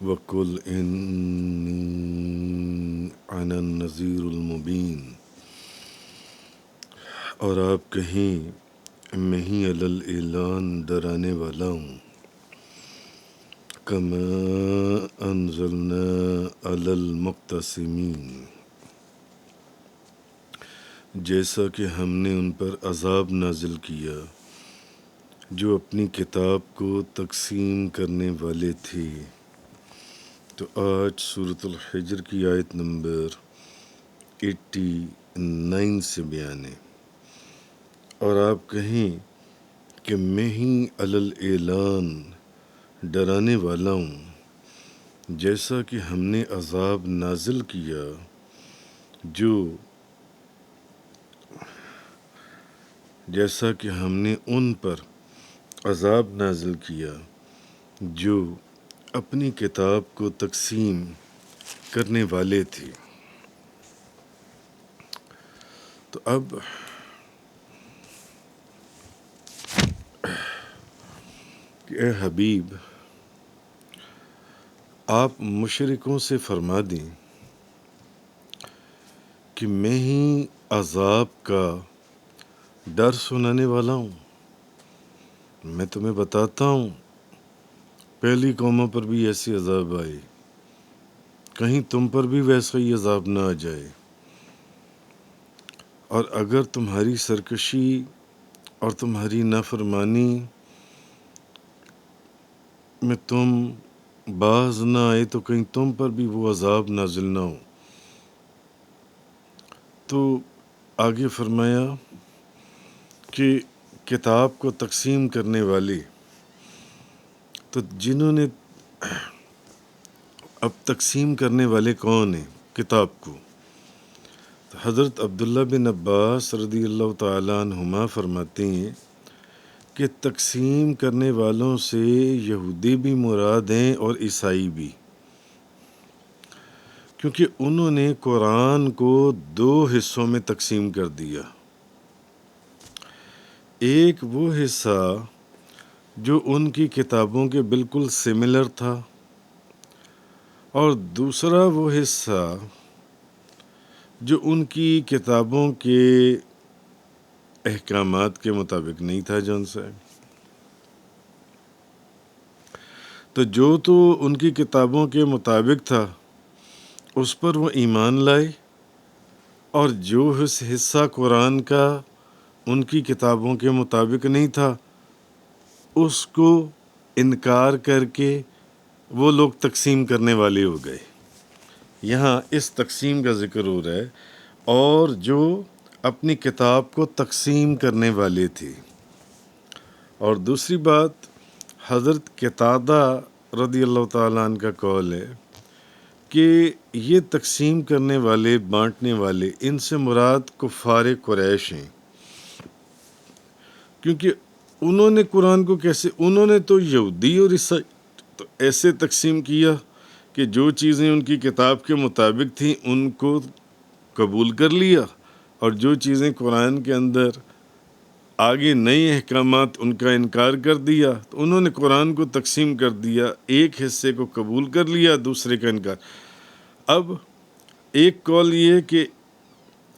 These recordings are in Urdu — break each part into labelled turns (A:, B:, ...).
A: وَقُلْ إِنِّي أَنَا النَّذِيرُ الْمُبِينُ، اور آپ کہیں میں ہی علی الاعلان ڈرانے والا ہوں. کما انزلنا علی المقتسمین، جیسا کہ ہم نے ان پر عذاب نازل کیا جو اپنی کتاب کو تقسیم کرنے والے تھے. تو آج سورۃ الحجر کی آیت نمبر 89 سے بیان ہے. اور آپ کہیں کہ میں ہی علی الاعلان ڈرانے والا ہوں، جیسا کہ ہم نے عذاب نازل کیا جیسا کہ ہم نے ان پر عذاب نازل کیا جو اپنی کتاب کو تقسیم کرنے والے تھے. تو اب کہ اے حبیب، آپ مشرکوں سے فرما دیں کہ میں ہی عذاب کا ڈر سنانے والا ہوں. میں تمہیں بتاتا ہوں پہلی قوموں پر بھی ایسی عذاب آئے، کہیں تم پر بھی ویسا ہی عذاب نہ آ جائے. اور اگر تمہاری سرکشی اور تمہاری نافرمانی میں تم باز نہ آئے تو کہیں تم پر بھی وہ عذاب نازل نہ ہو. تو آگے فرمایا کہ کتاب کو تقسیم کرنے والے، تو جنہوں نے اب تقسیم کرنے والے کون ہیں کتاب کو؟ تو حضرت عبداللہ بن عباس رضی اللہ تعالیٰ عنہما فرماتے ہیں کہ تقسیم کرنے والوں سے یہودی بھی مراد ہیں اور عیسائی بھی، کیونکہ انہوں نے قرآن کو 2 حصوں میں تقسیم کر دیا. ایک وہ حصہ جو ان کی کتابوں کے بالکل سملر تھا، اور دوسرا وہ حصہ جو ان کی کتابوں کے احکامات کے مطابق نہیں تھا جون سے. تو ان کی کتابوں کے مطابق تھا اس پر وہ ایمان لائے، اور جو حصہ قرآن کا ان کی کتابوں کے مطابق نہیں تھا اس کو انکار کر کے وہ لوگ تقسیم کرنے والے ہو گئے. یہاں اس تقسیم کا ذکر ہو رہا ہے، اور جو اپنی کتاب کو تقسیم کرنے والے تھے. اور دوسری بات، حضرت قتادہ رضی اللہ تعالیٰ عنہ کا قول ہے کہ یہ تقسیم کرنے والے، بانٹنے والے، ان سے مراد کفار قریش ہیں. کیونکہ انہوں نے قرآن کو انہوں نے تو یہودی اور عیسائی تو ایسے تقسیم کیا کہ جو چیزیں ان کی کتاب کے مطابق تھیں ان کو قبول کر لیا، اور جو چیزیں قرآن کے اندر آگے نئے احکامات ان کا انکار کر دیا. تو انہوں نے قرآن کو تقسیم کر دیا، ایک حصے کو قبول کر لیا، دوسرے کا انکار. اب ایک قول یہ کہ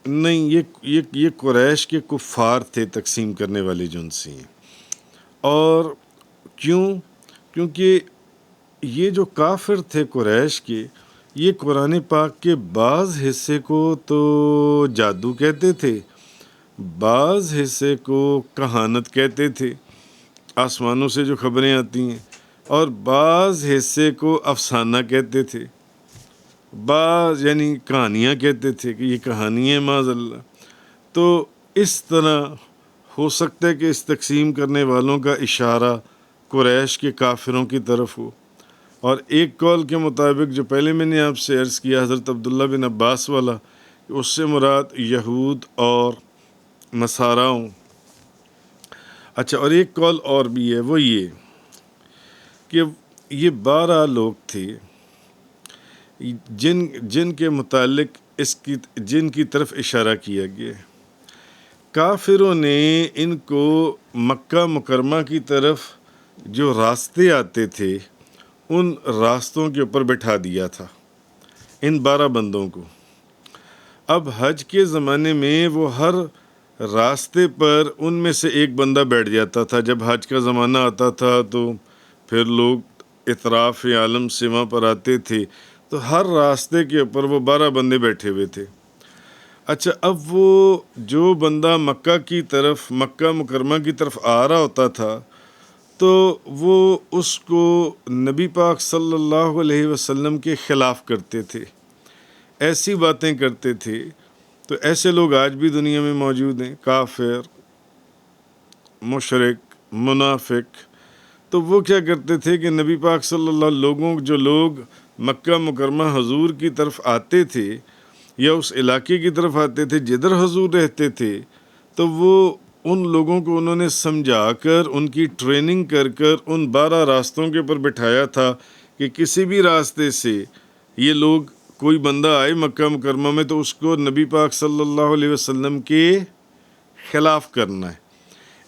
A: نہیں، یہ قریش کے کفار تھے تقسیم کرنے والے جو ان سے ہیں. اور کیونکہ یہ جو کافر تھے قریش کے، یہ قرآن پاک کے بعض حصے کو تو جادو کہتے تھے، بعض حصے کو کہانت کہتے تھے، آسمانوں سے جو خبریں آتی ہیں، اور بعض حصے کو افسانہ کہتے تھے، بعض یعنی کہانیاں کہتے تھے کہ یہ کہانی ہے معاذ اللہ. تو اس طرح ہو سکتا ہے کہ اس تقسیم کرنے والوں کا اشارہ قریش کے کافروں کی طرف ہو. اور ایک قول کے مطابق جو پہلے میں نے آپ سے عرض کیا حضرت عبداللہ بن عباس والا، اس سے مراد یہود اور نصاریٰ ہوں. اچھا، اور ایک قول اور بھی ہے، وہ یہ کہ یہ 12 لوگ تھے جن کے متعلق جن کی طرف اشارہ کیا گیا. کافروں نے ان کو مکہ مکرمہ کی طرف جو راستے آتے تھے ان راستوں کے اوپر بٹھا دیا تھا ان 12 بندوں کو۔ اب حج کے زمانے میں وہ ہر راستے پر ان میں سے ایک بندہ بیٹھ جاتا تھا۔ جب حج کا زمانہ آتا تھا تو پھر لوگ اطراف عالم سے وہاں پر آتے تھے، تو ہر راستے کے اوپر وہ 12 بندے بیٹھے ہوئے تھے۔ اچھا، اب وہ جو بندہ مکہ کی طرف، مکہ مکرمہ کی طرف آ رہا ہوتا تھا تو وہ اس کو نبی پاک صلی اللہ علیہ وسلم کے خلاف کرتے تھے، ایسی باتیں کرتے تھے۔ تو ایسے لوگ آج بھی دنیا میں موجود ہیں، کافر، مشرک، منافق۔ تو وہ کیا کرتے تھے کہ نبی پاک صلی اللہ علیہ وسلم جو لوگ مکہ مکرمہ حضور کی طرف آتے تھے یا اس علاقے کی طرف آتے تھے جدھر حضور رہتے تھے، تو وہ ان لوگوں کو انہوں نے سمجھا کر، ان کی ٹریننگ کر کر ان 12 راستوں کے اوپر بٹھایا تھا کہ کسی بھی راستے سے یہ لوگ، کوئی بندہ آئے مکہ مکرمہ میں تو اس کو نبی پاک صلی اللہ علیہ وسلم کے خلاف کرنا ہے،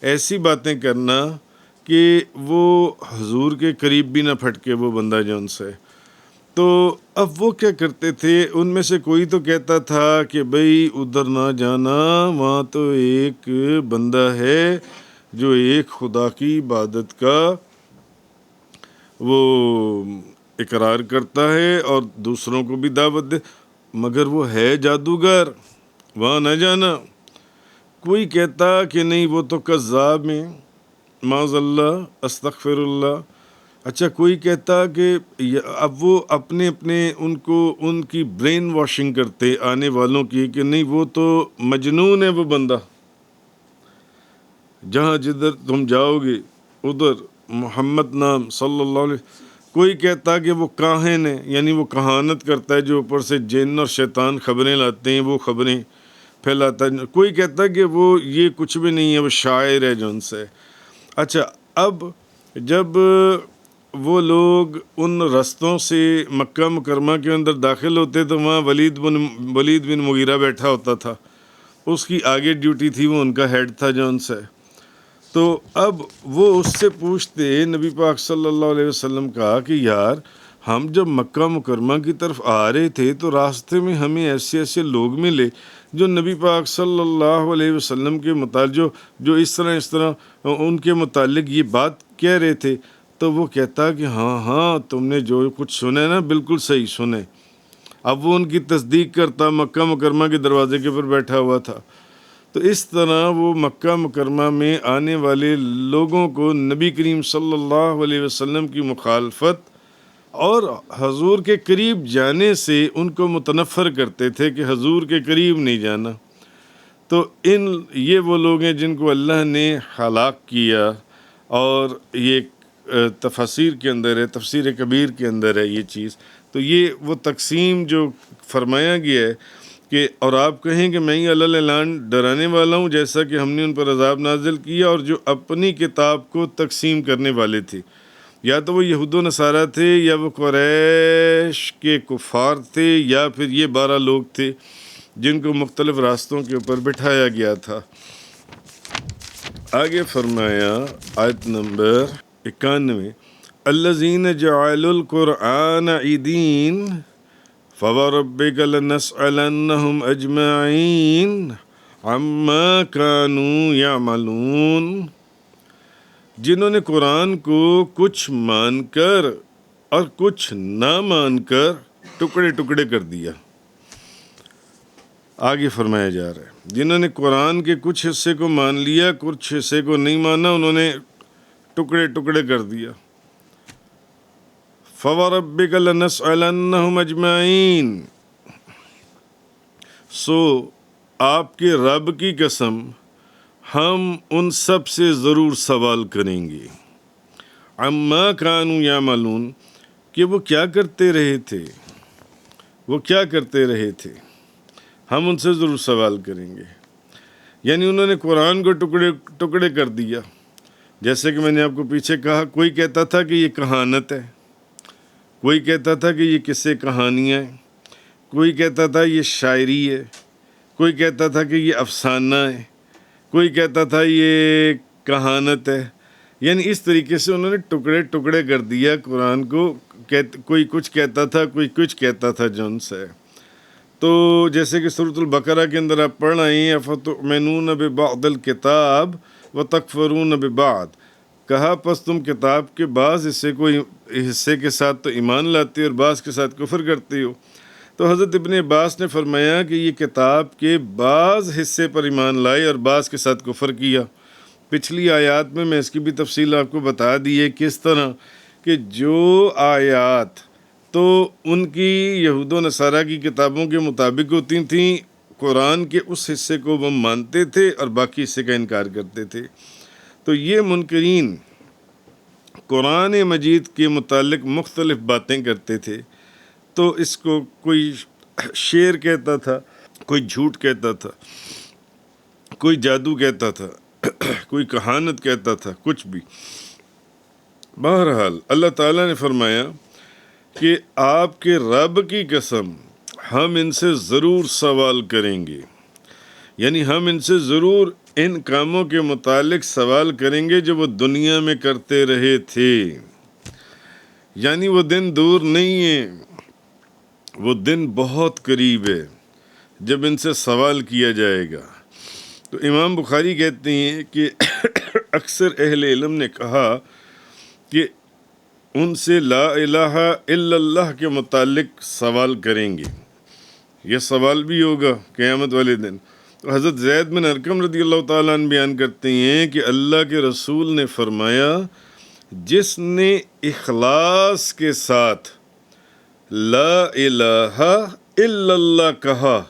A: ایسی باتیں کرنا کہ وہ حضور کے قریب بھی نہ پھٹکے وہ بندہ جو ان سے۔ تو اب وہ کیا کرتے تھے، ان میں سے کوئی تو کہتا تھا کہ بھئی ادھر نہ جانا، وہاں تو ایک بندہ ہے جو ایک خدا کی عبادت کا وہ اقرار کرتا ہے اور دوسروں کو بھی دعوت دے، مگر وہ ہے جادوگر، وہاں نہ جانا۔ کوئی کہتا کہ نہیں وہ تو کذاب ہیں، معاذ اللہ، استغفر اللہ۔ اچھا، کوئی کہتا کہ اب وہ اپنے ان کی برین واشنگ کرتے آنے والوں کی کہ نہیں وہ تو مجنون ہے وہ بندہ، جہاں جدھر تم جاؤ گے ادھر محمد نام صلی اللہ علیہ۔ کوئی کہتا کہ وہ کاہن ہے، یعنی وہ کہانت کرتا ہے، جو اوپر سے جن اور شیطان خبریں لاتے ہیں وہ خبریں پھیلاتا ہے۔ کوئی کہتا کہ وہ یہ کچھ بھی نہیں ہے، وہ شاعر ہے جو ان سے۔ اچھا، اب جب وہ لوگ ان رستوں سے مکہ مکرمہ کے اندر داخل ہوتے تو وہاں ولید بن مغیرہ بیٹھا ہوتا تھا، اس کی آگے ڈیوٹی تھی، وہ ان کا ہیڈ تھا جو ان سے۔ تو اب وہ اس سے پوچھتے نبی پاک صلی اللہ علیہ وسلم کا کہ یار ہم جب مکہ مکرمہ کی طرف آ رہے تھے تو راستے میں ہمیں ایسے لوگ ملے جو نبی پاک صلی اللہ علیہ وسلم کے متعلق جو اس طرح ان کے متعلق یہ بات کہہ رہے تھے۔ تو وہ کہتا کہ ہاں تم نے جو کچھ سنا ہے نا بالکل صحیح سنے۔ اب وہ ان کی تصدیق کرتا، مکہ مکرمہ کے دروازے کے اوپر بیٹھا ہوا تھا۔ تو اس طرح وہ مکہ مکرمہ میں آنے والے لوگوں کو نبی کریم صلی اللہ علیہ وسلم کی مخالفت اور حضور کے قریب جانے سے ان کو متنفر کرتے تھے کہ حضور کے قریب نہیں جانا۔ تو یہ وہ لوگ ہیں جن کو اللہ نے ہلاک کیا، اور یہ تفسیر کے اندر ہے، تفسیر کبیر کے اندر ہے یہ چیز۔ تو یہ وہ تقسیم جو فرمایا گیا ہے کہ اور آپ کہیں کہ میں ہی علی الاعلان ڈرانے والا ہوں، جیسا کہ ہم نے ان پر عذاب نازل کیا، اور جو اپنی کتاب کو تقسیم کرنے والے تھے، یا تو وہ یہود و نصارہ تھے، یا وہ قریش کے کفار تھے، یا پھر یہ 12 لوگ تھے جن کو مختلف راستوں کے اوپر بٹھایا گیا تھا۔ آگے فرمایا آیت نمبر 91، الذین جعلوا القرآن عیدین فوربک لنسألنہم اجمعین عما کانوا یعملون، جنہوں نے قرآن کو کچھ مان کر اور کچھ نہ مان کر ٹکڑے ٹکڑے کر دیا۔ آگے فرمایا جا رہا ہے جنہوں نے قرآن کے کچھ حصے کو مان لیا، کچھ حصے کو نہیں مانا، انہوں نے ٹکڑے ٹکڑے کر دیا۔ فَوَرَبِّكَ لَنَسْأَلَنَّهُمْ أَجْمَعِينَ، سو آپ کے رب کی قسم ہم ان سب سے ضرور سوال کریں گے، عما كانوا يعملون، کہ وہ کیا کرتے رہے تھے، وہ کیا کرتے رہے تھے، ہم ان سے ضرور سوال کریں گے۔ یعنی انہوں نے قرآن کو ٹکڑے ٹکڑے کر دیا، جیسے کہ میں نے آپ کو پیچھے کہا، کوئی کہتا تھا کہ یہ کہانت ہے، کوئی کہتا تھا کہ یہ قصے کہانیاں ہیں، کوئی کہتا تھا یہ شاعری ہے، کوئی کہتا تھا کہ یہ افسانہ ہے، کوئی کہتا تھا یہ کہانت ہے۔ یعنی اس طریقے سے انہوں نے ٹکڑے ٹکڑے کر دیا قرآن کو، کوئی کچھ کہتا تھا، کوئی کچھ کہتا تھا جن سے. تو جیسے کہ سورۃ البقرہ کے اندر آپ پڑھ رہے ہیں افتؤمنون ببعض الکتاب وتکفرون ببعض، کہا پس تم کتاب کے بعض حصے کے ساتھ تو ایمان لاتے اور بعض کے ساتھ کفر کرتے ہو. تو حضرت ابن عباس نے فرمایا کہ یہ کتاب کے بعض حصے پر ایمان لائے اور بعض کے ساتھ کفر کیا. پچھلی آیات میں اس کی بھی تفصیل آپ کو بتا دی ہے کس طرح کہ جو آیات تو ان کی یہود و نصارہ کی کتابوں کے مطابق ہوتی تھیں، قرآن کے اس حصے کو وہ مانتے تھے اور باقی حصے کا انکار کرتے تھے. تو یہ منکرین قرآن مجید کے متعلق مختلف باتیں کرتے تھے. تو اس کو کوئی شعر کہتا تھا، کوئی جھوٹ کہتا تھا، کوئی جادو کہتا تھا، کوئی کہانت کہتا تھا، کچھ بھی. بہرحال اللہ تعالیٰ نے فرمایا کہ آپ کے رب کی قسم ہم ان سے ضرور سوال کریں گے، یعنی ہم ان سے ضرور ان کاموں کے متعلق سوال کریں گے جو وہ دنیا میں کرتے رہے تھے. یعنی وہ دن دور نہیں ہے، وہ دن بہت قریب ہے جب ان سے سوال کیا جائے گا. تو امام بخاری کہتے ہیں کہ اکثر اہل علم نے کہا کہ ان سے لا الہ الا اللہ کے متعلق سوال کریں گے. یہ سوال بھی ہوگا قیامت والے دن. تو حضرت زید بن ارقم رضی اللہ تعالیٰ عنہ بیان کرتے ہیں کہ اللہ کے رسول نے فرمایا جس نے اخلاص کے ساتھ لا الہ الا اللہ کہا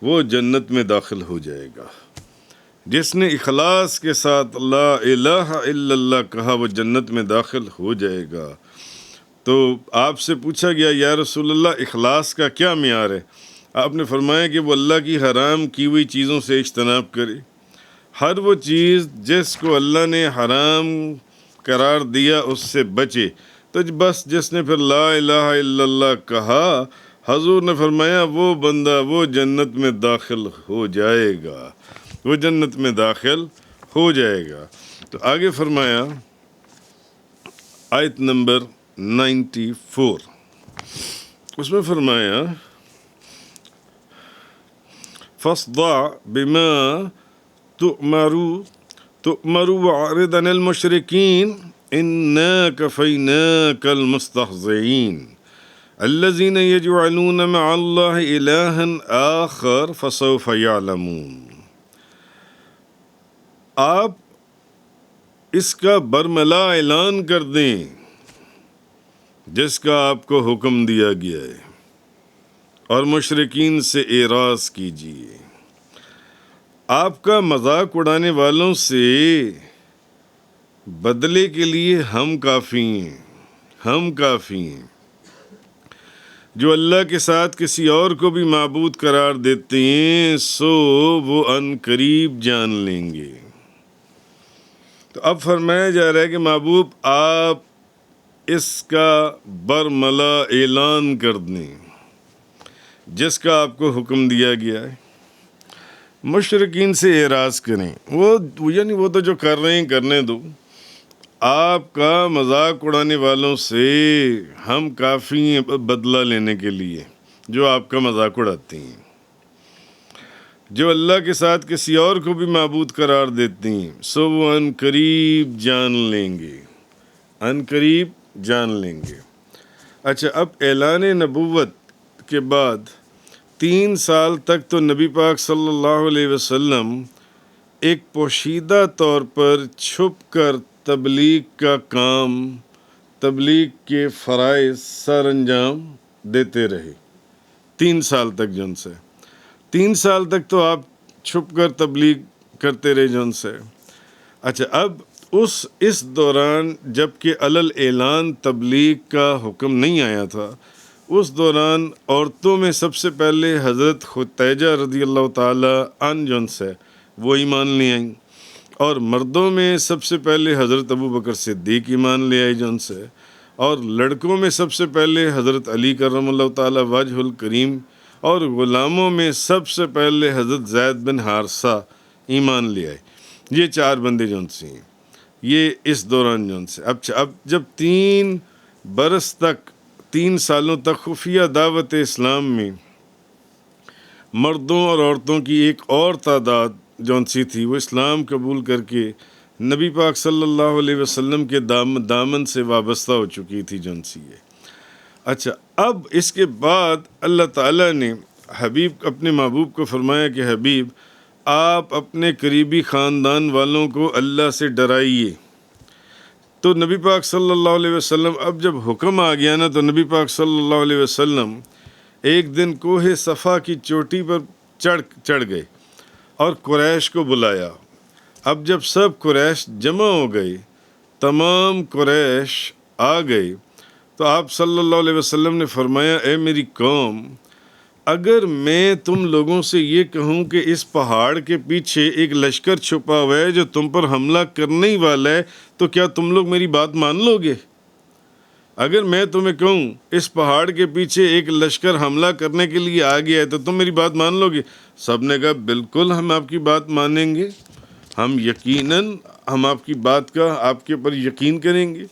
A: وہ جنت میں داخل ہو جائے گا. جس نے اخلاص کے ساتھ لا الہ الا اللہ کہا وہ جنت میں داخل ہو جائے گا. تو آپ سے پوچھا گیا یا رسول اللہ اخلاص کا کیا معیار ہے؟ آپ نے فرمایا کہ وہ اللہ کی حرام کی ہوئی چیزوں سے اجتناب کرے. ہر وہ چیز جس کو اللہ نے حرام قرار دیا اس سے بچے. تو بس جس نے پھر لا الہ الا اللہ کہا، حضور نے فرمایا وہ بندہ وہ جنت میں داخل ہو جائے گا، وہ جنت میں داخل ہو جائے گا. تو آگے فرمایا آیت نمبر 94، اس میں فرمایا فاصدع بما تؤمر وأعرض عن المشركين إنا كفيناك المستهزئين الذين يجعلون مع الله إلها آخر فسوف يعلمون. آپ اس کا برملا اعلان کر دیں جس کا آپ کو حکم دیا گیا ہے اور مشرکین سے اعراض کیجیے. آپ کا مذاق اڑانے والوں سے بدلے کے لیے ہم کافی ہیں، ہم کافی ہیں. جو اللہ کے ساتھ کسی اور کو بھی معبود قرار دیتے ہیں سو وہ ان قریب جان لیں گے. تو اب فرمایا جا رہا ہے کہ محبوب آپ اس کا برملا اعلان کر دیں جس کا آپ کو حکم دیا گیا ہے. مشرکین سے اعراض کریں، یعنی وہ تو جو کر رہے ہیں کرنے دو. آپ کا مذاق اڑانے والوں سے ہم کافی ہیں بدلہ لینے کے لیے جو آپ کا مذاق اڑاتے ہیں. جو اللہ کے ساتھ کسی اور کو بھی معبود قرار دیتے ہیں سو وہ ان قریب جان لیں گے، ان قریب جان لیں گے. اچھا، اب اعلان نبوت کے بعد 3 سال تک تو نبی پاک صلی اللہ علیہ وسلم ایک پوشیدہ طور پر چھپ کر تبلیغ کا کام، تبلیغ کے فرائض سر انجام دیتے رہے. 3 سال تک جن سے 3 سال تک تو آپ چھپ کر تبلیغ کرتے رہے جن سے. اچھا، اب اس دوران جب کہ علل اعلان تبلیغ کا حکم نہیں آیا تھا، اس دوران عورتوں میں سب سے پہلے حضرت خدیجہ رضی اللہ تعالی عنہ جن سے وہ ایمان لے آئیں، اور مردوں میں سب سے پہلے حضرت ابو بکر صدیق ایمان لے آئے جن سے، اور لڑکوں میں سب سے پہلے حضرت علی کرم اللہ تعالی وجہ الکریم، اور غلاموں میں سب سے پہلے حضرت زید بن حارثہ ایمان لے آئے. یہ 4 بندے جن سے ہیں، یہ اس دوران جن سے. اب جب 3 برس تک 3 سالوں تک خفیہ دعوت اسلام میں مردوں اور عورتوں کی ایک اور تعداد جون سی تھی وہ اسلام قبول کر کے نبی پاک صلی اللہ علیہ وسلم کے دامن سے وابستہ ہو چکی تھی جون سی ہے۔ اچھا، اب اس کے بعد اللہ تعالیٰ نے حبیب اپنے محبوب کو فرمایا کہ حبیب آپ اپنے قریبی خاندان والوں کو اللہ سے ڈرائیے۔ تو نبی پاک صلی اللہ علیہ وسلم اب جب حکم آ گیا نا تو نبی پاک صلی اللہ علیہ وسلم ایک دن کوہ صفا کی چوٹی پر چڑھ گئے اور قریش کو بلایا۔ اب جب سب قریش جمع ہو گئے، تمام قریش آ گئے، تو آپ صلی اللہ علیہ وسلم نے فرمایا اے میری قوم، اگر میں تم لوگوں سے یہ کہوں کہ اس پہاڑ کے پیچھے ایک لشکر چھپا ہوا ہے جو تم پر حملہ کرنے ہی والا ہے تو کیا تم لوگ میری بات مان لو گے؟ اگر میں تمہیں کہوں اس پہاڑ کے پیچھے ایک لشکر حملہ کرنے کے لیے آ گیا ہے تو تم میری بات مان لو گے؟ سب نے کہا بالکل ہم آپ کی بات مانیں گے، ہم آپ کی بات کا آپ کے پر یقین کریں گے،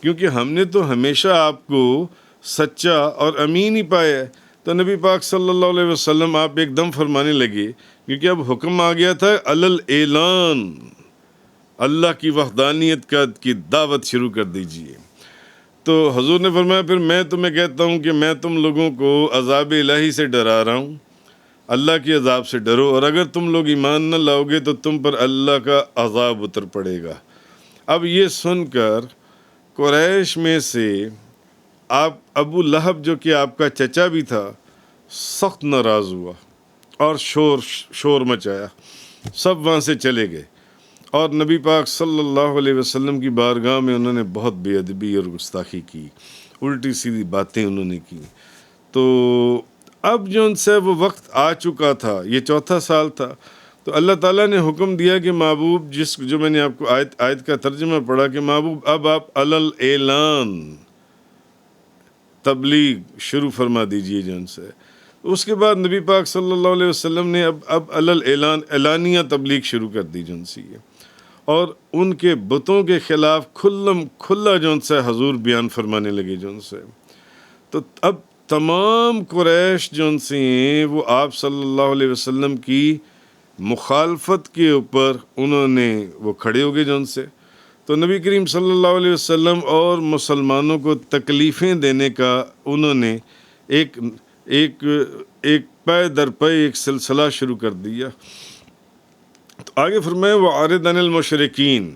A: کیونکہ ہم نے تو ہمیشہ آپ کو سچا اور امین ہی پایا ہے۔ تو نبی پاک صلی اللہ علیہ وسلم آپ ایک دم فرمانے لگے، کیونکہ اب حکم آ گیا تھا علل اعلان، اللہ کی وحدانیت کی دعوت شروع کر دیجئے۔ تو حضور نے فرمایا پھر میں تمہیں کہتا ہوں کہ میں تم لوگوں کو عذاب الہی سے ڈرا رہا ہوں، اللہ کے عذاب سے ڈرو، اور اگر تم لوگ ایمان نہ لاؤ گے تو تم پر اللہ کا عذاب اتر پڑے گا۔ اب یہ سن کر قریش میں سے آپ ابو لہب جو کہ آپ کا چچا بھی تھا سخت ناراض ہوا اور شور مچایا، سب وہاں سے چلے گئے اور نبی پاک صلی اللہ علیہ وسلم کی بارگاہ میں انہوں نے بہت بے ادبی اور گستاخی کی، الٹی سیدھی باتیں انہوں نے کی۔ تو اب جو ان سے وہ وقت آ چکا تھا، یہ 4تھا سال تھا، تو اللہ تعالیٰ نے حکم دیا کہ محبوب جو میں نے آپ کو آیت کا ترجمہ پڑھا کہ محبوب اب آپ علل اعلان تبلیغ شروع فرما دیجئے جن سے۔ اس کے بعد نبی پاک صلی اللہ علیہ وسلم نے اب علل اعلان اعلانیہ تبلیغ شروع کر دی جن سے، اور ان کے بتوں کے خلاف کھلا جن سے حضور بیان فرمانے لگے جن سے۔ تو اب تمام قریش جن سے ہیں وہ آپ صلی اللہ علیہ وسلم کی مخالفت کے اوپر انہوں نے وہ کھڑے ہو گئے جن سے۔ تو نبی کریم صلی اللہ علیہ وسلم اور مسلمانوں کو تکلیفیں دینے کا انہوں نے ایک پے در پے ایک سلسلہ شروع کر دیا۔ تو آگے فرمایا وَعَرِضْ عَنِ الْمُشْرِكِينَ،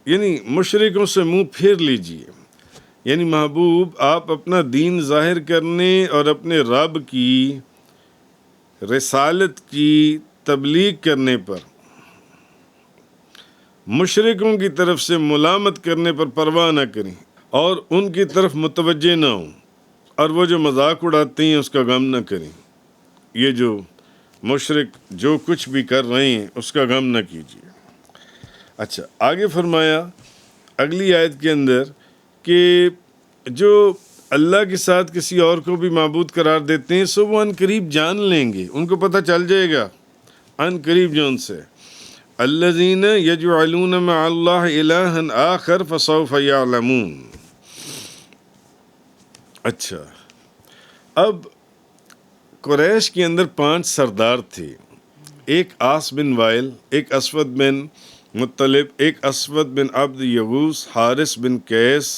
A: یعنی مشرکوں سے منہ پھیر لیجئے، یعنی محبوب آپ اپنا دین ظاہر کرنے اور اپنے رب کی رسالت کی تبلیغ کرنے پر مشرکوں کی طرف سے ملامت کرنے پر پرواہ نہ کریں اور ان کی طرف متوجہ نہ ہوں، اور وہ جو مذاق اڑاتے ہیں اس کا غم نہ کریں۔ یہ جو مشرک جو کچھ بھی کر رہے ہیں اس کا غم نہ کیجیے۔ اچھا، آگے فرمایا اگلی آیت کے اندر کہ جو اللہ کے ساتھ کسی اور کو بھی معبود قرار دیتے ہیں سو وہ ان قریب جان لیں گے، ان کو پتہ چل جائے گا ان قریب جو ان سے الذین یجعلون مع اللہ الہا آخر فسوف یعلمون۔ اچھا، اب قریش کے اندر 5 سردار تھے، ایک عاص بن وائل، ایک اسود بن مطلب، ایک اسود بن عبد یغوث، حارث بن قیس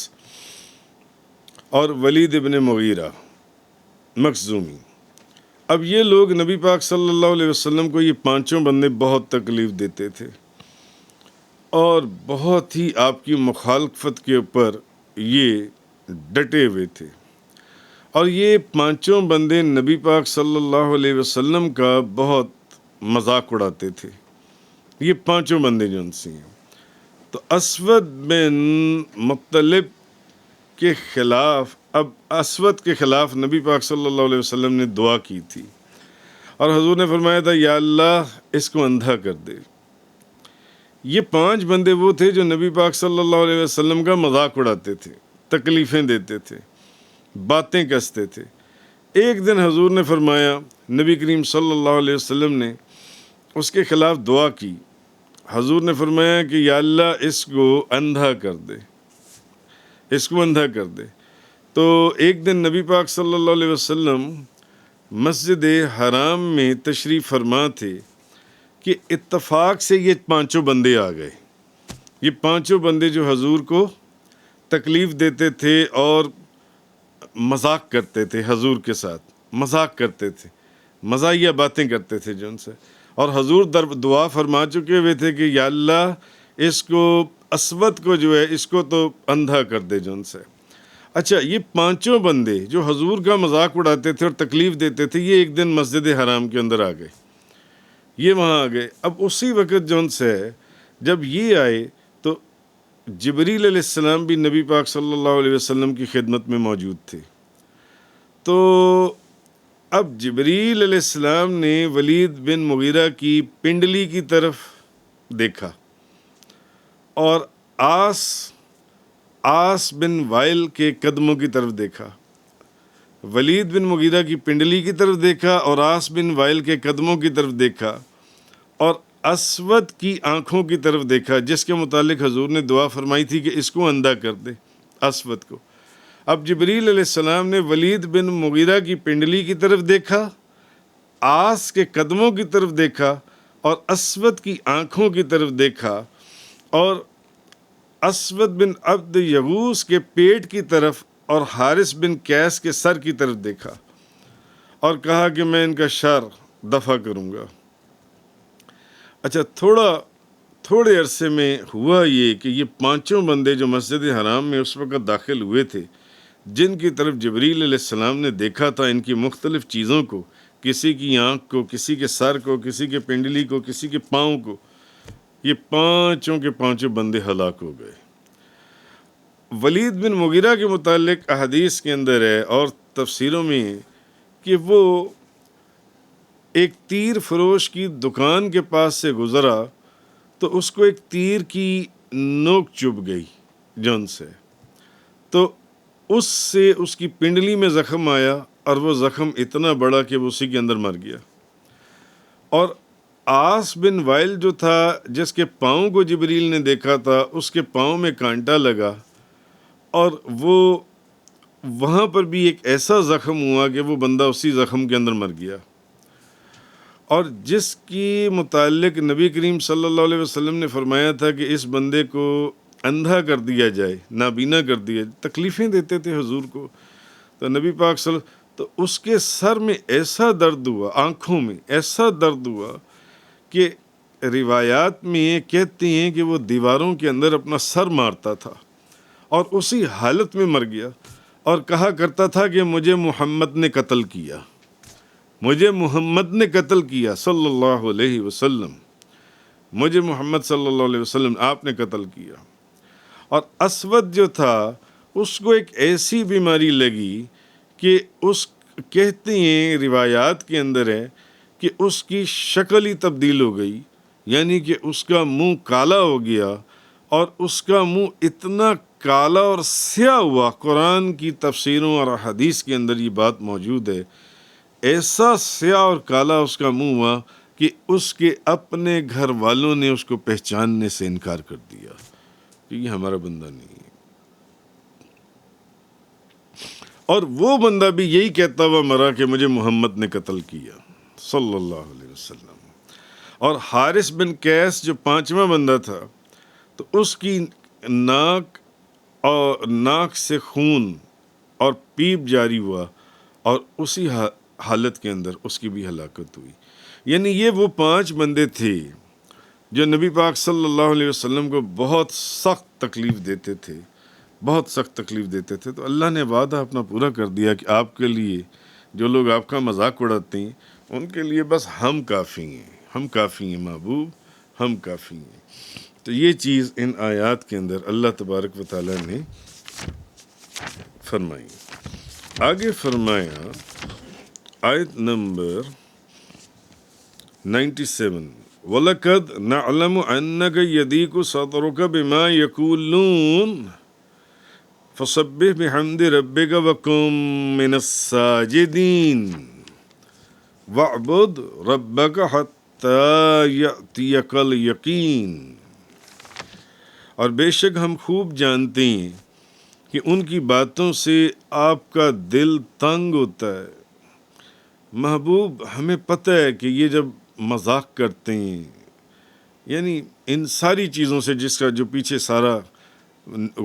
A: اور ولید بن مغیرہ مخزومی۔ اب یہ لوگ نبی پاک صلی اللہ علیہ وسلم کو یہ 5 بندے بہت تکلیف دیتے تھے اور بہت ہی آپ کی مخالفت کے اوپر یہ ڈٹے ہوئے تھے، اور یہ 5 بندے نبی پاک صلی اللہ علیہ وسلم کا بہت مذاق اڑاتے تھے، یہ 5 بندے جو ان سے ہیں۔ تو اسود بن مطلب کے خلاف، اب اسود کے خلاف نبی پاک صلی اللہ علیہ وسلم نے دعا کی تھی اور حضور نے فرمایا تھا یا اللہ اس کو اندھا کر دے۔ یہ 5 بندے وہ تھے جو نبی پاک صلی اللہ علیہ وسلم کا مذاق اڑاتے تھے، تکلیفیں دیتے تھے، باتیں کستے تھے۔ ایک دن حضور نے فرمایا، نبی کریم صلی اللہ علیہ وسلم نے اس کے خلاف دعا کی، حضور نے فرمایا کہ یا اللہ اس کو اندھا کر دے، اس کو اندھا کر دے۔ تو ایک دن نبی پاک صلی اللہ علیہ وسلم مسجد حرام میں تشریف فرما تھے کہ اتفاق سے یہ پانچوں بندے آ گئے. یہ پانچوں بندے جو حضور کو تکلیف دیتے تھے اور مذاق کرتے تھے، حضور کے ساتھ مذاق کرتے تھے، مزاحیہ باتیں کرتے تھے جو ان سے، اور حضور دعا فرما چکے ہوئے تھے کہ یا اللہ اس کو اسود کو جو ہے اس کو تو اندھا کر دے جو ان سے. اچھا، یہ پانچوں بندے جو حضور کا مذاق اڑاتے تھے اور تکلیف دیتے تھے، یہ ایک دن مسجد حرام کے اندر آ گئے، یہ وہاں آ گئے. اب اسی وقت جو ان سے جب یہ آئے تو جبریل علیہ السلام بھی نبی پاک صلی اللہ علیہ وسلم کی خدمت میں موجود تھے. تو اب جبریل علیہ السلام نے ولید بن مغیرہ کی پنڈلی کی طرف دیکھا اور آس بن وائل کے قدموں کی طرف دیکھا. ولید بن مغیرہ کی پنڈلی کی طرف دیکھا اور آس بن وائل کے قدموں کی طرف دیکھا اور اسود کی آنکھوں کی طرف دیکھا، جس کے متعلق حضور نے دعا فرمائی تھی کہ اس کو اندھا کر دے، اسود کو. اب جبریل علیہ السلام نے ولید بن مغیرہ کی پنڈلی کی طرف دیکھا، آس کے قدموں کی طرف دیکھا اور اسود کی آنکھوں کی طرف دیکھا اور اسود بن عبد یغوث کے پیٹ کی طرف اور حارث بن قیس کے سر کی طرف دیکھا اور کہا کہ میں ان کا شر دفع کروں گا. اچھا، تھوڑے عرصے میں ہوا یہ کہ یہ پانچوں بندے جو مسجد حرام میں اس وقت داخل ہوئے تھے، جن کی طرف جبریل علیہ السلام نے دیکھا تھا ان کی مختلف چیزوں کو، کسی کی آنکھ کو، کسی کے سر کو، کسی کے پنڈلی کو، کسی کے پاؤں کو، یہ پانچوں کے پانچوں بندے ہلاک ہو گئے. ولید بن مغیرہ کے متعلق احادیث کے اندر ہے اور تفسیروں میں کہ وہ ایک تیر فروش کی دکان کے پاس سے گزرا تو اس کو ایک تیر کی نوک چبھ گئی جون سے، تو اس سے اس کی پنڈلی میں زخم آیا اور وہ زخم اتنا بڑا کہ وہ اسی کے اندر مر گیا. اور آس بن وائل جو تھا، جس کے پاؤں کو جبریل نے دیکھا تھا، اس کے پاؤں میں کانٹا لگا اور وہ وہاں پر بھی ایک ایسا زخم ہوا کہ وہ بندہ اسی زخم کے اندر مر گیا. اور جس کی متعلق نبی کریم صلی اللہ علیہ وسلم نے فرمایا تھا کہ اس بندے کو اندھا کر دیا جائے، نابینا کر دیا جائے، تکلیفیں دیتے تھے حضور کو، تو نبی پاک تو اس کے سر میں ایسا درد ہوا، آنکھوں میں ایسا درد ہوا کہ روایات میں یہ کہتی ہیں کہ وہ دیواروں کے اندر اپنا سر مارتا تھا اور اسی حالت میں مر گیا اور کہا کرتا تھا کہ مجھے محمد نے قتل کیا، مجھے محمد نے قتل کیا صلی اللہ علیہ وسلم، مجھے محمد صلی اللہ علیہ وسلم آپ نے قتل کیا. اور اسود جو تھا اس کو ایک ایسی بیماری لگی کہ کہتے ہیں روایات کے اندر ہے کہ اس کی شکل ہی تبدیل ہو گئی، یعنی کہ اس کا منہ کالا ہو گیا اور اس کا منہ اتنا کالا اور سیاہ ہوا. قرآن کی تفسیروں اور حدیث کے اندر یہ بات موجود ہے، ایسا سیاہ اور کالا اس کا منہ ہوا کہ اس کے اپنے گھر والوں نے اس کو پہچاننے سے انکار کر دیا کہ یہ ہمارا بندہ نہیں ہے. اور وہ بندہ بھی یہی کہتا ہوا مرا کہ مجھے محمد نے قتل کیا صلی اللہ علیہ وسلم. اور حارث بن قیس جو پانچواں بندہ تھا، تو اس کی ناک سے خون اور پیپ جاری ہوا اور اسی حالت کے اندر اس کی بھی ہلاکت ہوئی. یعنی یہ وہ پانچ بندے تھے جو نبی پاک صلی اللہ علیہ وسلم کو بہت سخت تکلیف دیتے تھے، بہت سخت تکلیف دیتے تھے. تو اللہ نے وعدہ اپنا پورا کر دیا کہ آپ کے لیے جو لوگ آپ کا مذاق اڑاتے ہیں ان کے لیے بس ہم کافی ہیں، ہم کافی ہیں محبوب، ہم کافی ہیں. تو یہ چیز ان آیات کے اندر اللہ تبارک و تعالیٰ نے فرمائی. آگے فرمایا آیت نمبر 97، وَلَقَدْ نَعْلَمُ أَنَّكَ يَضِيقُ صَدْرُكَ بِمَا يَقُولُونَ فَسَبِّحْ بِحَمْدِ رَبِّكَ وَكُن مِّنَ السَّاجِدِينَ وَاعْبُدْ رَبَّكَ حَتَّى يَأْتِيَكَ الْيَقِينُ. اور بے شک ہم خوب جانتے ہیں کہ ان کی باتوں سے آپ کا دل تنگ ہوتا ہے۔ محبوب ہمیں پتہ ہے کہ یہ جب مذاق کرتے ہیں، یعنی ان ساری چیزوں سے جس کا جو پیچھے سارا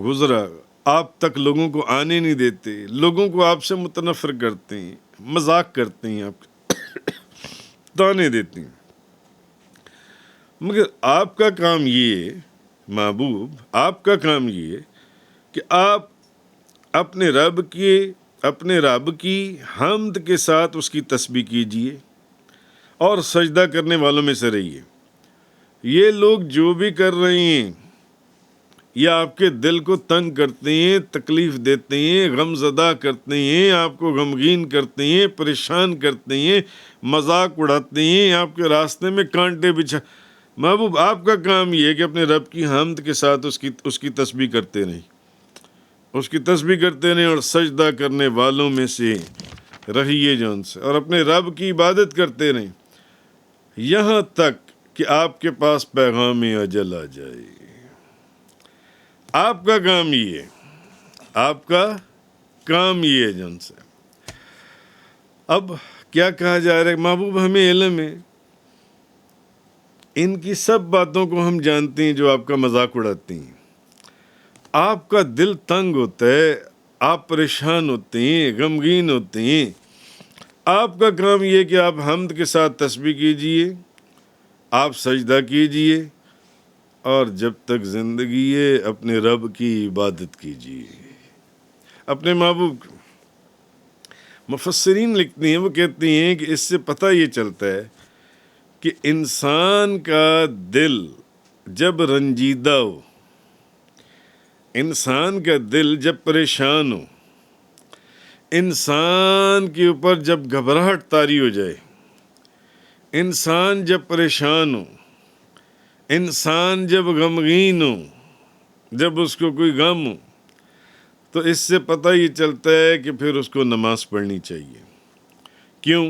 A: گزرا، آپ تک لوگوں کو آنے نہیں دیتے، لوگوں کو آپ سے متنفر کرتے ہیں، مذاق کرتے ہیں، آپ تانے دیتے ہیں، مگر آپ کا کام یہ ہے محبوب، آپ کا کام یہ ہے کہ آپ اپنے رب کی حمد کے ساتھ اس کی تسبیح کیجئے اور سجدہ کرنے والوں میں سے رہیے۔ یہ لوگ جو بھی کر رہے ہیں یا آپ کے دل کو تنگ کرتے ہیں، تکلیف دیتے ہیں، غم زدہ کرتے ہیں، آپ کو غمگین کرتے ہیں، پریشان کرتے ہیں، مذاق اڑاتے ہیں، آپ کے راستے میں کانٹے بچھا، محبوب آپ کا کام یہ ہے کہ اپنے رب کی حمد کے ساتھ اس کی تسبیح کرتے رہیں، اس کی تسبیح کرتے رہیں اور سجدہ کرنے والوں میں سے رہیے جون سے، اور اپنے رب کی عبادت کرتے رہیں یہاں تک کہ آپ کے پاس پیغام اجل آ جائے۔ آپ کا کام یہ ہے، آپ کا کام یہ ہے جون سے۔ اب کیا کہا جا رہا ہے؟ محبوب ہمیں علم ہے، ان کی سب باتوں کو ہم جانتے ہیں جو آپ کا مذاق اڑاتے ہیں، آپ کا دل تنگ ہوتا ہے، آپ پریشان ہوتے ہیں، غمگین ہوتے ہیں، آپ کا کام یہ کہ آپ حمد کے ساتھ تسبیح کیجئے، آپ سجدہ کیجئے، اور جب تک زندگی ہے اپنے رب کی عبادت کیجئے، اپنے محبوب کو۔ مفسرین لکھتے ہیں، وہ کہتے ہیں کہ اس سے پتہ یہ چلتا ہے کہ انسان کا دل جب رنجیدہ ہو، انسان کا دل جب پریشان ہو، انسان کے اوپر جب گھبراہٹ طاری ہو جائے، انسان جب پریشان ہو، انسان جب غمگین ہو، جب اس کو کوئی غم ہو، تو اس سے پتہ یہ چلتا ہے کہ پھر اس کو نماز پڑھنی چاہیے۔ کیوں؟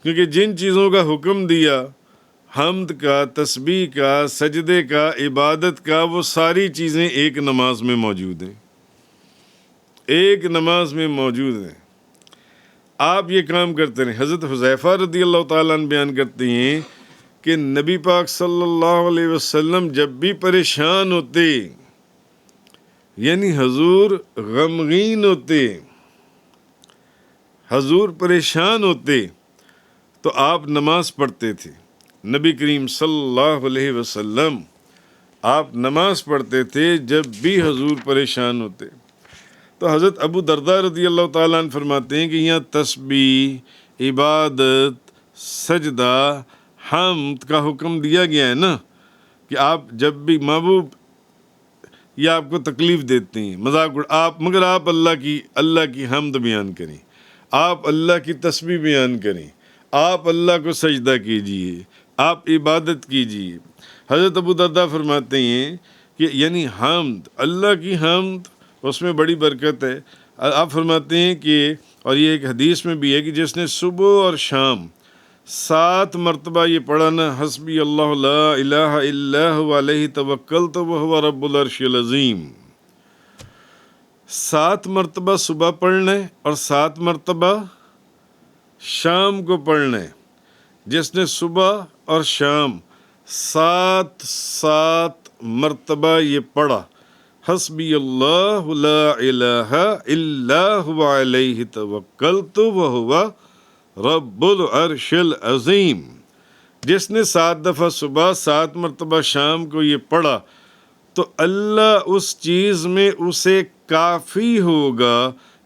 A: کیونکہ جن چیزوں کا حکم دیا، حمد کا، تسبیح کا، سجدے کا، عبادت کا، وہ ساری چیزیں ایک نماز میں موجود ہیں، ایک نماز میں موجود ہیں۔ آپ یہ کام کرتے رہیں۔ حضرت حذیفہ رضی اللہ تعالیٰ عنہ بیان کرتے ہیں کہ نبی پاک صلی اللہ علیہ وسلم جب بھی پریشان ہوتے، یعنی حضور غمگین ہوتے، حضور پریشان ہوتے، تو آپ نماز پڑھتے تھے۔ نبی کریم صلی اللہ علیہ وسلم آپ نماز پڑھتے تھے جب بھی حضور پریشان ہوتے۔ تو حضرت ابو درداء رضی اللہ تعالیٰ عنہ فرماتے ہیں کہ یہاں تسبیح، عبادت، سجدہ، حمد کا حکم دیا گیا ہے نا، کہ آپ جب بھی محبوب یا آپ کو تکلیف دیتے ہیں، مذاق مگر آپ اللہ کی حمد بیان کریں، آپ اللہ کی تسبیح بیان کریں، آپ اللہ کو سجدہ کیجئے، آپ عبادت کیجئے۔ حضرت ابو درداء فرماتے ہیں کہ یعنی حمد، اللہ کی حمد، اس میں بڑی برکت ہے۔ آپ فرماتے ہیں کہ، اور یہ ایک حدیث میں بھی ہے کہ جس نے صبح اور شام 7 مرتبہ یہ پڑھا نا، حسبی اللہ لا الہ الا هو علیہ توکلت وہو رب العرش العظیم، 7 مرتبہ صبح پڑھنا ہے اور 7 مرتبہ شام کو پڑھنا ہے۔ جس نے صبح اور شام 7 مرتبہ یہ پڑھا، حسبی اللہ لا الہ الا هو علیہ توکلت وہو رب العرش العظیم، جس نے 7 دفعہ صبح 7 مرتبہ شام کو یہ پڑھا، تو اللہ اس چیز میں اسے کافی ہوگا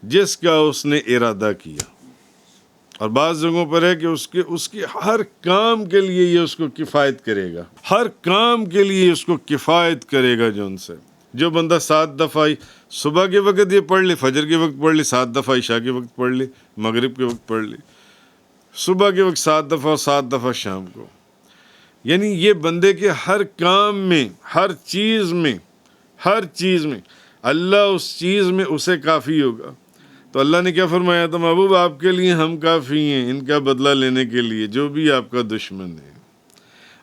A: جس کا اس نے ارادہ کیا۔ اور بعض جگہوں پر ہے کہ اس کے ہر کام کے لیے یہ اس کو کفایت کرے گا، ہر کام کے لیے اس کو کفایت کرے گا۔ جو ان سے جو بندہ 7 دفعہ صبح کے وقت یہ پڑھ لے، فجر کے وقت پڑھ لے، 7 دفعہ عشاء کے وقت پڑھ لے، مغرب کے وقت پڑھ لے، صبح کے وقت 7 دفعہ اور 7 دفعہ شام کو، یعنی یہ بندے کے ہر کام میں، ہر چیز میں اللہ اس چیز میں اسے کافی ہوگا۔ تو اللہ نے کیا فرمایا تھا؟ محبوب آپ کے لیے ہم کافی ہیں ان کا بدلہ لینے کے لیے جو بھی آپ کا دشمن ہے۔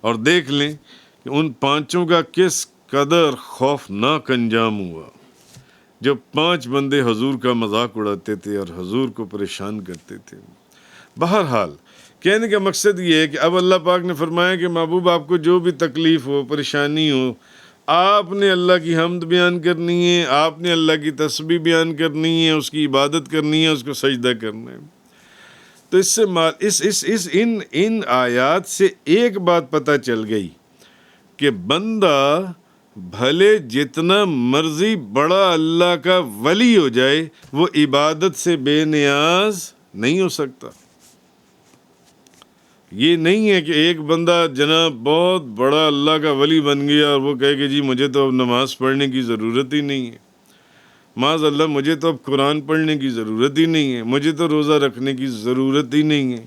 A: اور دیکھ لیں کہ ان 5 کا کس قدر خوفناک انجام ہوا۔ جو 5 بندے حضور کا مذاق اڑاتے تھے اور حضور کو پریشان کرتے تھے۔ بہرحال کہنے کا مقصد یہ ہے کہ اب اللہ پاک نے فرمایا کہ محبوب آپ کو جو بھی تکلیف ہو، پریشانی ہو، آپ نے اللہ کی حمد بیان کرنی ہے، آپ نے اللہ کی تسبیح بیان کرنی ہے، اس کی عبادت کرنی ہے، اس کو سجدہ کرنا ہے۔ تو ان آیات سے ایک بات پتہ چل گئی کہ بندہ بھلے جتنا مرضی بڑا اللہ کا ولی ہو جائے، وہ عبادت سے بے نیاز نہیں ہو سکتا۔ یہ نہیں ہے کہ ایک بندہ جناب بہت بڑا اللہ کا ولی بن گیا اور وہ کہے کہ جی مجھے تو اب نماز پڑھنے کی ضرورت ہی نہیں ہے، معاذ اللہ مجھے تو اب قرآن پڑھنے کی ضرورت ہی نہیں ہے، مجھے تو روزہ رکھنے کی ضرورت ہی نہیں ہے۔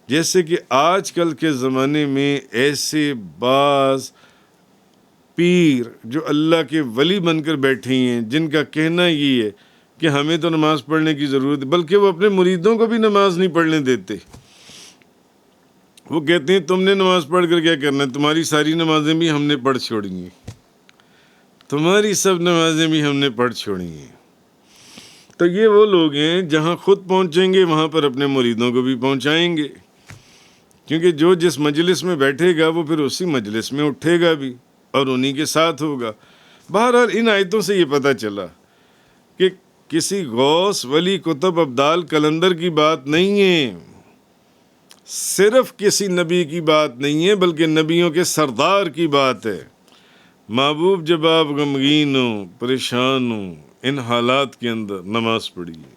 A: جیسے کہ آج کل کے زمانے میں ایسے بعض پیر جو اللہ کے ولی بن کر بیٹھے ہیں، جن کا کہنا یہ ہے کہ ہمیں تو نماز پڑھنے کی ضرورت ہے، بلکہ وہ اپنے مریدوں کو بھی نماز نہیں پڑھنے دیتے۔ وہ کہتے ہیں تم نے نماز پڑھ کر کیا کرنا ہے، تمہاری ساری نمازیں بھی ہم نے پڑھ چھوڑی ہیں، تمہاری سب نمازیں بھی ہم نے پڑھ چھوڑی ہیں۔ تو یہ وہ لوگ ہیں جہاں خود پہنچیں گے وہاں پر اپنے مریدوں کو بھی پہنچائیں گے، کیونکہ جو جس مجلس میں بیٹھے گا وہ پھر اسی مجلس میں اٹھے گا بھی اور انہی کے ساتھ ہوگا۔ بہرحال ان آیتوں سے یہ پتہ چلا کہ کسی غوث ولی کتب ابدال کلندر کی بات نہیں ہے، صرف کسی نبی کی بات نہیں ہے، بلکہ نبیوں کے سردار کی بات ہے۔ محبوب جب آپ غمگین ہوں، پریشان ہوں، ان حالات کے اندر نماز پڑھیے،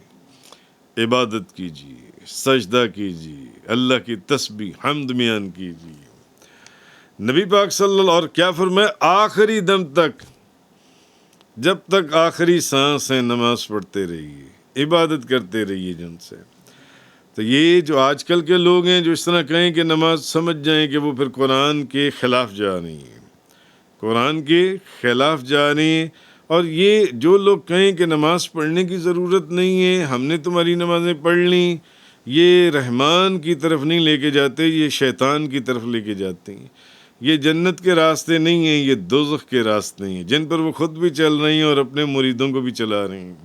A: عبادت کیجیے، سجدہ کیجیے، اللہ کی تسبیح حمد بیان کیجیے۔ نبی پاک صلی اللہ اور کیا فرمایا، آخری دم تک، جب تک آخری سانس ہے نماز پڑھتے رہیے، عبادت کرتے رہیے جن سے۔ تو یہ جو آج کل کے لوگ ہیں جو اس طرح کہیں کہ نماز، سمجھ جائیں کہ وہ پھر قرآن کے خلاف جا رہی ہیں، قرآن کے خلاف جا رہی ہیں۔ اور یہ جو لوگ کہیں کہ نماز پڑھنے کی ضرورت نہیں ہے، ہم نے تمہاری نمازیں پڑھ لیں، یہ رحمان کی طرف نہیں لے کے جاتے، یہ شیطان کی طرف لے کے جاتے ہیں۔ یہ جنت کے راستے نہیں ہیں، یہ دوزخ کے راستے ہیں، جن پر وہ خود بھی چل رہی ہیں اور اپنے مریدوں کو بھی چلا رہی ہیں،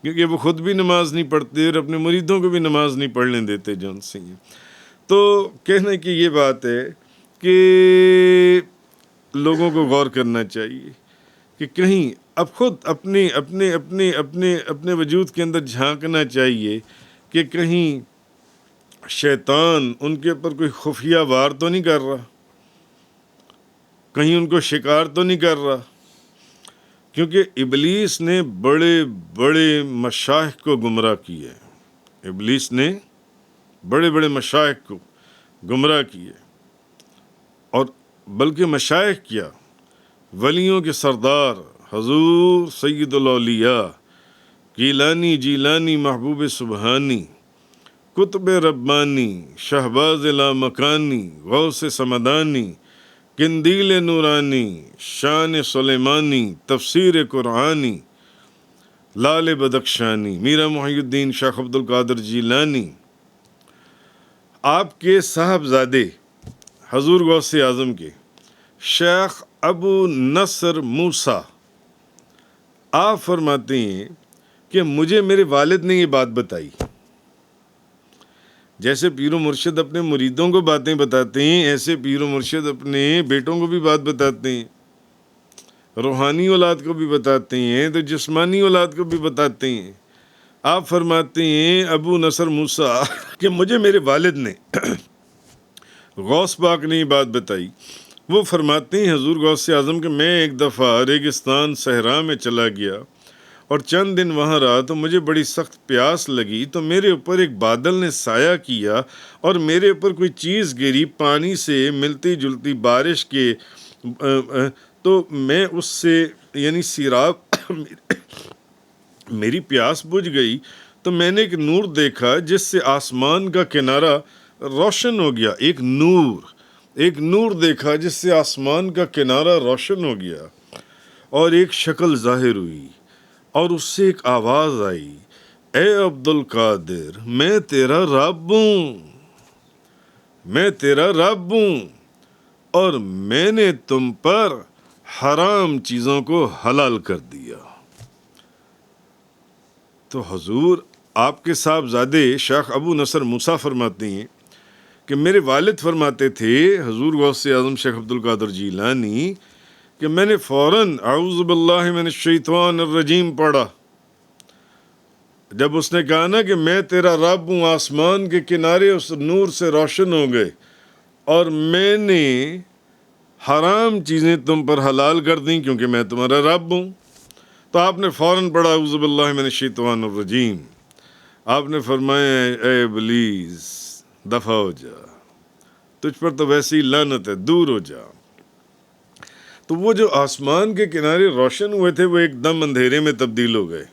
A: کیونکہ وہ خود بھی نماز نہیں پڑھتے اور اپنے مریدوں کو بھی نماز نہیں پڑھنے دیتے جو ان سے ہیں۔ تو کہنے کی یہ بات ہے کہ لوگوں کو غور کرنا چاہیے کہ کہیں اب خود اپنے وجود کے اندر جھانکنا چاہیے کہ کہیں شیطان ان کے اوپر کوئی خفیہ وار تو نہیں کر رہا، کہیں ان کو شکار تو نہیں کر رہا، کیونکہ ابلیس نے بڑے بڑے مشائخ کو گمراہ کیا ہے، ابلیس نے بڑے بڑے مشائخ کو گمراہ کیا، اور بلکہ مشائخ کیا، ولیوں کے سردار حضور سید الاولیاء گیلانی جیلانی محبوب سبحانی قطب ربانی شہباز لامکانی غوث سمدانی قندیل نورانی شان سلیمانی تفسیر قرآنی لال بدخشانی میرا محی الدین شیخ عبد القادر جیلانی، آپ کے صاحبزادے حضور غوث اعظم کے شیخ ابو نصر موسیٰ، آپ فرماتے ہیں کہ مجھے میرے والد نے یہ بات بتائی۔ جیسے پیر و مرشد اپنے مریدوں کو باتیں بتاتے ہیں، ایسے پیر و مرشد اپنے بیٹوں کو بھی بات بتاتے ہیں، روحانی اولاد کو بھی بتاتے ہیں تو جسمانی اولاد کو بھی بتاتے ہیں۔ آپ فرماتے ہیں ابو نصر موسیٰ کہ مجھے میرے والد نے غوث پاک نے یہ بات بتائی۔ وہ فرماتے ہیں حضور غوث اعظم کہ میں ایک دفعہ ریگستان صحرا میں چلا گیا اور چند دن وہاں رہا تو مجھے بڑی سخت پیاس لگی، تو میرے اوپر ایک بادل نے سایہ کیا اور میرے اوپر کوئی چیز گری پانی سے ملتی جلتی بارش کے، تو میں اس سے یعنی سیراب میری پیاس بجھ گئی، تو میں نے ایک نور دیکھا جس سے آسمان کا کنارہ روشن ہو گیا، ایک نور دیکھا جس سے آسمان کا کنارہ روشن ہو گیا، اور ایک شکل ظاہر ہوئی اور اس سے ایک آواز آئی، اے عبد القادر میں تیرا رب ہوں، میں تیرا رب ہوں، اور میں نے تم پر حرام چیزوں کو حلال کر دیا۔ تو حضور آپ کے صاحبزادے شیخ ابو نصر موسیٰ فرماتے ہیں کہ میرے والد فرماتے تھے حضور غوث اعظم شیخ عبد القادر جیلانی کہ میں نے فوراً اعوذ باللہ من الشیطان الرجیم پڑھا جب اس نے کہا نا کہ میں تیرا رب ہوں، آسمان کے کنارے اس نور سے روشن ہو گئے اور میں نے حرام چیزیں تم پر حلال کر دیں کیونکہ میں تمہارا رب ہوں، تو آپ نے فوراً پڑھا اعوذ باللہ من الشیطان الرجیم. آپ نے فرمایا اے ابلیس دفع ہو جا، تجھ پر تو ویسی لعنت ہے، دور ہو جا. تو وہ جو آسمان کے کنارے روشن ہوئے تھے وہ ایک دم اندھیرے میں تبدیل ہو گئے،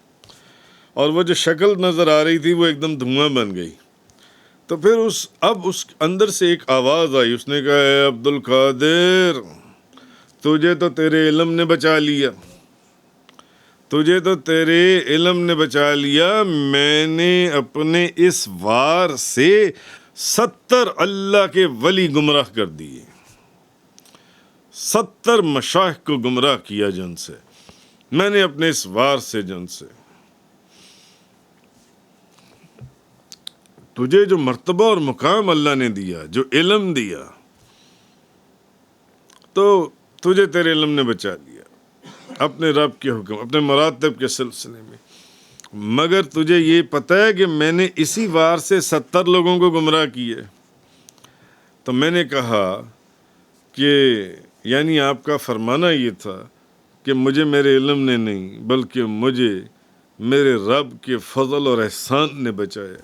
A: اور وہ جو شکل نظر آ رہی تھی وہ ایک دم دھواں بن گئی. تو پھر اب اس اندر سے ایک آواز آئی، اس نے کہا اے عبد القادر تجھے تو تیرے علم نے بچا لیا، تجھے تو تیرے علم نے بچا لیا، میں نے اپنے اس وار سے 70 اللہ کے ولی گمراہ کر دیے، 70 مشائخ کو گمراہ کیا جن سے میں نے اپنے اس وار سے جن سے. تجھے جو مرتبہ اور مقام اللہ نے دیا، جو علم دیا، تو تجھے تیرے علم نے بچا لیا اپنے رب کے حکم، اپنے مراتب کے سلسلے میں. مگر تجھے یہ پتہ ہے کہ میں نے اسی وار سے 70 لوگوں کو گمراہ کیے. تو میں نے کہا کہ یعنی آپ کا فرمانا یہ تھا کہ مجھے میرے علم نے نہیں بلکہ مجھے میرے رب کے فضل اور احسان نے بچایا.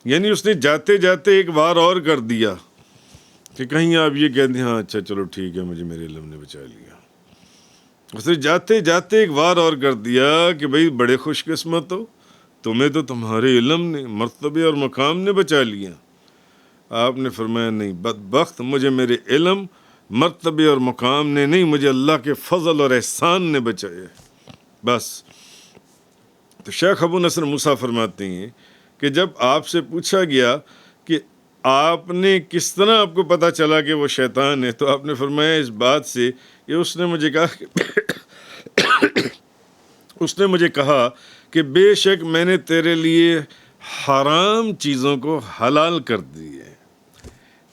A: یعنی اس نے جاتے جاتے ایک وار اور کر دیا کہ کہیں آپ یہ کہہ دیں ہاں اچھا چلو ٹھیک ہے مجھے میرے علم نے بچا لیا. اس نے جاتے جاتے ایک وار اور کر دیا کہ بھئی بڑے خوش قسمت ہو، تمہیں تو تمہارے علم نے، مرتبے اور مقام نے بچا لیا. آپ نے فرمایا نہیں بدبخت، مجھے میرے علم، مرتبے اور مقام نے نہیں، مجھے اللہ کے فضل اور احسان نے بچایا. بس. تو شیخ ابو نصر موسیٰ فرماتے ہیں کہ جب آپ سے پوچھا گیا کہ آپ نے کس طرح آپ کو پتہ چلا کہ وہ شیطان ہے، تو آپ نے فرمایا اس بات سے کہ اس نے مجھے کہا کہ بے شک میں نے تیرے لیے حرام چیزوں کو حلال کر دی ہے.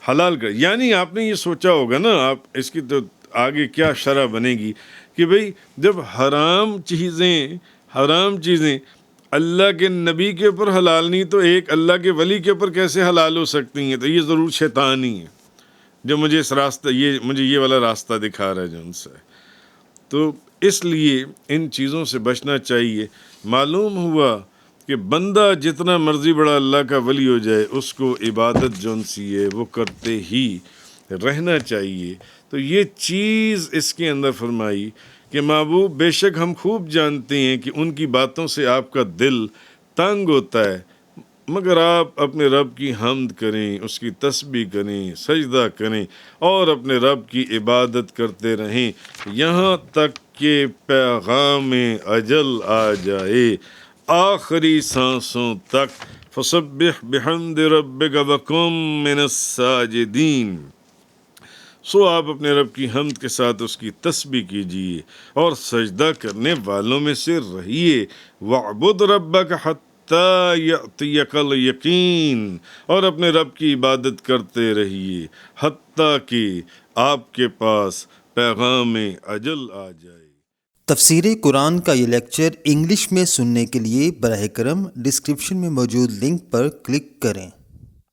A: حلال کر یعنی آپ نے یہ سوچا ہوگا نا، آپ اس کی تو آگے کیا شرح بنے گی کہ بھئی جب حرام چیزیں اللہ کے نبی کے اوپر حلال نہیں تو ایک اللہ کے ولی کے اوپر کیسے حلال ہو سکتی ہیں؟ تو یہ ضرور شیطان ہی ہے جو مجھے مجھے یہ والا راستہ دکھا رہا ہے جو ان سے. تو اس لیے ان چیزوں سے بچنا چاہیے. معلوم ہوا کہ بندہ جتنا مرضی بڑا اللہ کا ولی ہو جائے اس کو عبادت جون سی ہے وہ کرتے ہی رہنا چاہیے. تو یہ چیز اس کے اندر فرمائی کہ محبوب بے شک ہم خوب جانتے ہیں کہ ان کی باتوں سے آپ کا دل تنگ ہوتا ہے، مگر آپ اپنے رب کی حمد کریں، اس کی تسبیح کریں، سجدہ کریں اور اپنے رب کی عبادت کرتے رہیں یہاں تک کہ پیغام اجل آ جائے، آخری سانسوں تک. فسبح بحمد ربک وکن من الساجدین. سو آپ اپنے رب کی حمد کے ساتھ اس کی تسبیح کیجیے اور سجدہ کرنے والوں میں سے رہیے. وَاعْبُدْ رَبَّكَ حَتَّى يَأْتِيَكَ الْيَقِينُ. اور اپنے رب کی عبادت کرتے رہیے حتیٰ کہ آپ کے پاس پیغام اجل آ جائے.
B: تفسیر قرآن کا یہ لیکچر انگلش میں سننے کے لیے براہ کرم ڈسکرپشن میں موجود لنک پر کلک کریں.